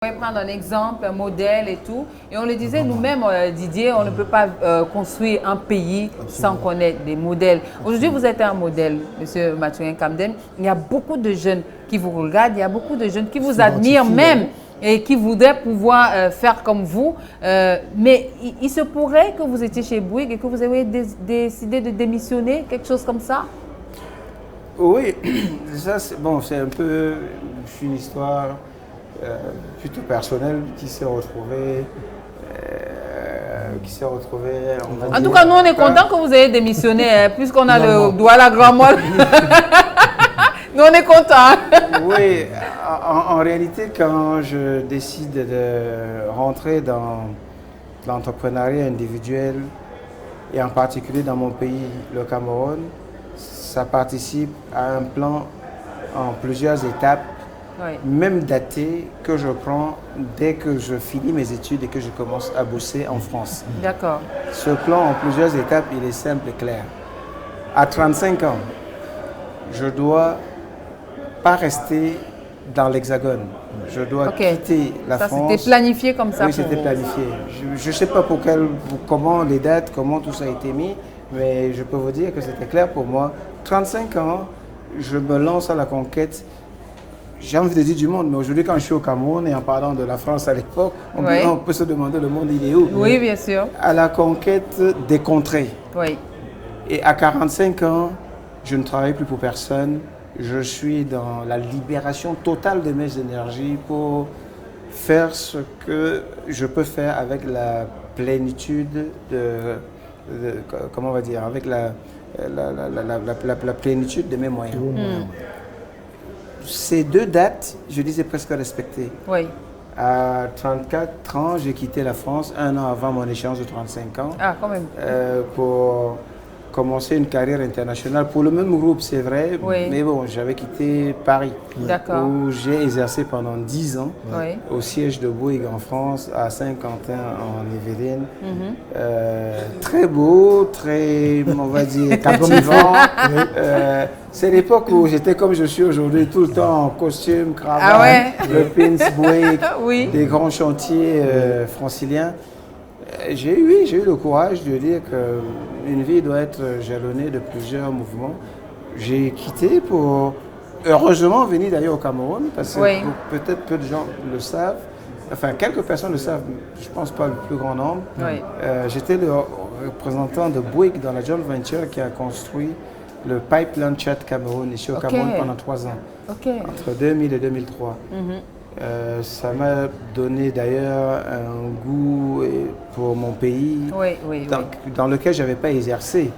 Prendre un exemple, un modèle et tout. Et on le disait nous-mêmes, Didier, on ne peut pas construire un pays sans connaître des modèles. Aujourd'hui, vous êtes un modèle, Monsieur Mathurin Kamden. Il y a beaucoup de jeunes qui vous regardent, il y a beaucoup de jeunes qui vous admirent même et qui voudraient pouvoir faire comme vous. Mais il se pourrait que vous étiez chez Bouygues et que vous ayez décidé de démissionner, quelque chose comme ça? Oui, ça c'est bon, c'est un peu une histoire plutôt personnelle qui s'est retrouvée. En tout cas, nous on est contents que vous ayez démissionné, puisqu'on a le doigt à la grand moelle. Nous on est contents. Oui, en réalité, quand je décide de rentrer dans l'entrepreneuriat individuel, et en particulier dans mon pays, le Cameroun, ça participe à un plan en plusieurs étapes, même daté, que je prends dès que je finis mes études et que je commence à bosser en France. D'accord. Ce plan en plusieurs étapes, il est simple et clair. À 35 ans, je ne dois pas rester dans l'Hexagone. Je dois quitter la France. Ça, c'était planifié comme ça? Oui, c'était planifié. Je ne sais pas comment les dates, comment tout ça a été mis, mais je peux vous dire que c'était clair pour moi. 35 ans, je me lance à la conquête. J'ai envie de dire du monde, mais aujourd'hui, quand je suis au Cameroun et en parlant de la France à l'époque, on peut se demander le monde, il est où? Oui, bien sûr. À la conquête des contrées. Oui. Et à 45 ans, je ne travaille plus pour personne. Je suis dans la libération totale de mes énergies pour faire ce que je peux faire avec la plénitude comment on va dire, avec la plénitude de mes moyens. Ces deux dates, je les ai presque respectées. Oui. À 34 ans, j'ai quitté la France, un an avant mon échéance de 35 ans. Ah, quand même. Pour commencer une carrière internationale pour le même groupe, c'est vrai. Oui. Mais bon, j'avais quitté Paris, où j'ai exercé pendant 10 ans au siège de Bouygues en France, à Saint-Quentin en Yvelines. Très beau, très, on va dire, captivant. C'est l'époque où j'étais comme je suis aujourd'hui, tout le temps en costume, cravate, le pins Bouygues, des grands chantiers franciliens. J'ai eu le courage de dire qu'une vie doit être jalonnée de plusieurs mouvements. J'ai quitté pour, heureusement, venir d'ailleurs au Cameroun, parce que peut-être peu de gens le savent. Enfin, quelques personnes le savent, je ne pense pas le plus grand nombre. J'étais le représentant de Bouygues dans la joint venture qui a construit le pipeline Tchad Cameroun, ici au Cameroun, pendant 3 ans, entre 2000 et 2003. Ça m'a donné d'ailleurs un goût pour mon pays, dans lequel je n'avais pas exercé,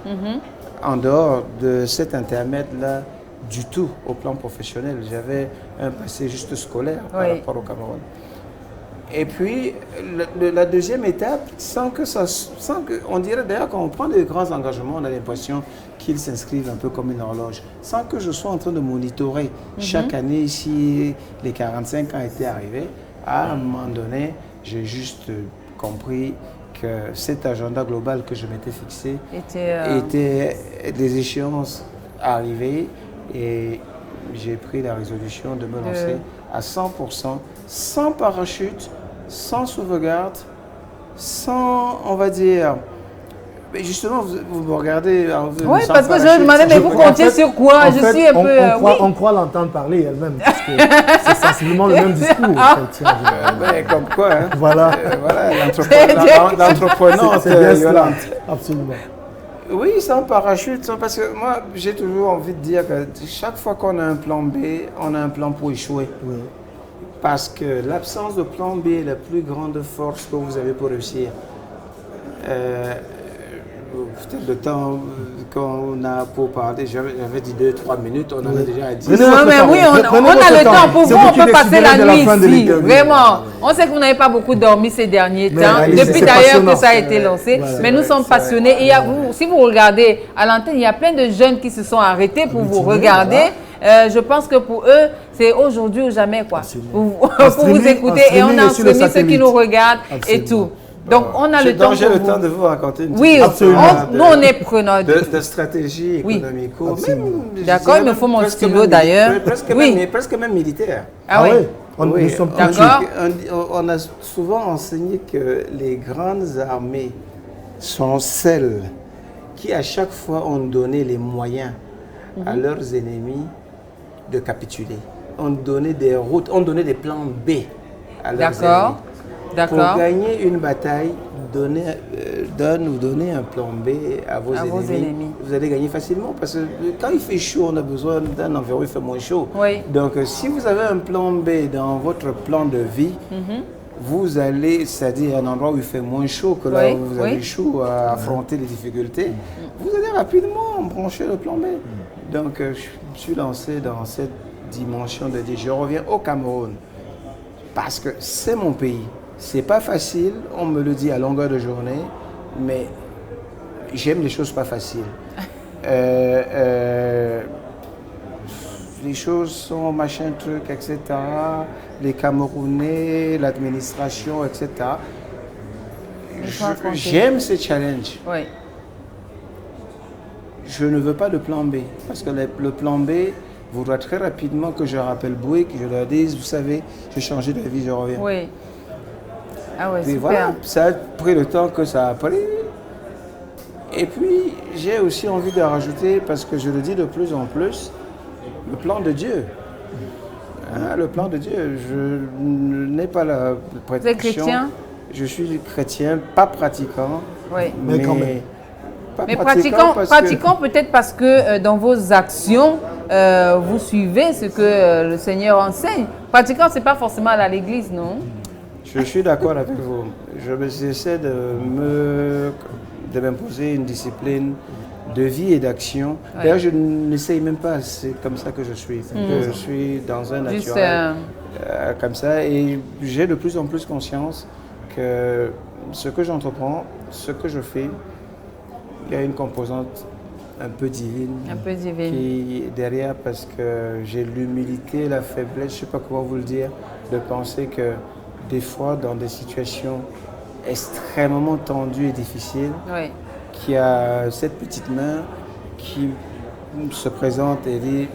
en dehors de cet intermède-là du tout au plan professionnel. J'avais un passé juste scolaire par rapport au Cameroun. Et puis, la deuxième étape, on dirait d'ailleurs quand on prend des grands engagements, on a l'impression qu'ils s'inscrivent un peu comme une horloge, sans que je sois en train de monitorer chaque année si les 45 ans étaient arrivés. À un moment donné, j'ai juste compris que cet agenda global que je m'étais fixé était des échéances arrivées, et j'ai pris la résolution de me lancer à 100%, sans parachute, sans sauvegarde, sans, on va dire... Mais justement, vous me regardez... Oui, parce que je me demandais, mais vous comptez sur quoi? Je suis un peu... On croit l'entendre parler elle-même, parce que c'est sensiblement le même discours. Comme quoi, hein? Voilà. L'entreprenante violente. Absolument. Oui, sans parachute, parce que moi, j'ai toujours envie de dire que chaque fois qu'on a un plan B, on a un plan pour échouer. Oui. Parce que l'absence de plan B est la plus grande force que vous avez pour réussir. Peut-être le temps qu'on a pour parler, j'avais dit 2-3 minutes, on en a déjà dit. Non, mais oui, on a le temps. Pour vous, on peut passer la nuit ici. Vraiment. On sait que vous n'avez pas beaucoup dormi ces derniers temps. Depuis d'ailleurs que ça a été lancé. Mais nous sommes passionnés. Et si vous regardez à l'antenne, il y a plein de jeunes qui se sont arrêtés pour vous regarder. Je pense que pour eux, c'est aujourd'hui ou jamais, quoi. Pour vous écouter. Et on a en streaming ceux qui nous regardent et tout. Donc, on a le temps. J'ai le temps de vous raconter une petite histoire. Nous, on est preneurs de stratégie économique. D'accord, il me faut mon stylo d'ailleurs. Presque même militaire. Ah oui. Nous sommes on a souvent enseigné que les grandes armées sont celles qui, à chaque fois, ont donné les moyens à leurs ennemis de capituler. On donnait des routes, on donnait des plans B à leurs ennemis. Pour gagner une bataille, donnez un plan B à vos ennemis. Vous allez gagner facilement parce que quand il fait chaud, on a besoin d'un environnement où il fait moins chaud. Oui. Donc, si vous avez un plan B dans votre plan de vie, vous allez, c'est-à-dire un endroit où il fait moins chaud que là où vous avez chaud à affronter les difficultés, vous allez rapidement brancher le plan B. Donc, je me suis lancé dans cette dimension de dire, je reviens au Cameroun parce que c'est mon pays. C'est pas facile, on me le dit à longueur de journée, mais j'aime les choses pas faciles. Les choses sont machin truc, etc. Les Camerounais, l'administration, etc. J'aime ces challenges. Oui. Je ne veux pas de plan B, parce que le plan B voudra très rapidement que je rappelle Boué, que je leur dise, vous savez, j'ai changé de vie, je reviens. Oui. Ah ouais, super. Voilà, ça a pris le temps que ça a pris. Et puis, j'ai aussi envie de rajouter, parce que je le dis de plus en plus, le plan de Dieu. Hein, le plan de Dieu. Je n'ai pas la prétention. Vous êtes chrétien? Je suis chrétien, pas pratiquant. Oui. Mais quand même. Mais pratiquant peut-être parce que dans vos actions, vous suivez ce que le Seigneur enseigne. Pratiquant, ce n'est pas forcément à l'église, non? Je suis d'accord avec vous. J'essaie de m'imposer une discipline de vie et d'action. Ouais. D'ailleurs, je n'essaye même pas, c'est comme ça que je suis. Je suis dans un naturel comme ça et j'ai de plus en plus conscience que ce que j'entreprends, ce que je fais, il y a une composante un peu divine. Un peu divine. Qui est derrière parce que j'ai l'humilité, la faiblesse, je ne sais pas comment vous le dire, de penser que des fois, dans des situations extrêmement tendues et difficiles, qu'il y a cette petite main qui se présente et dit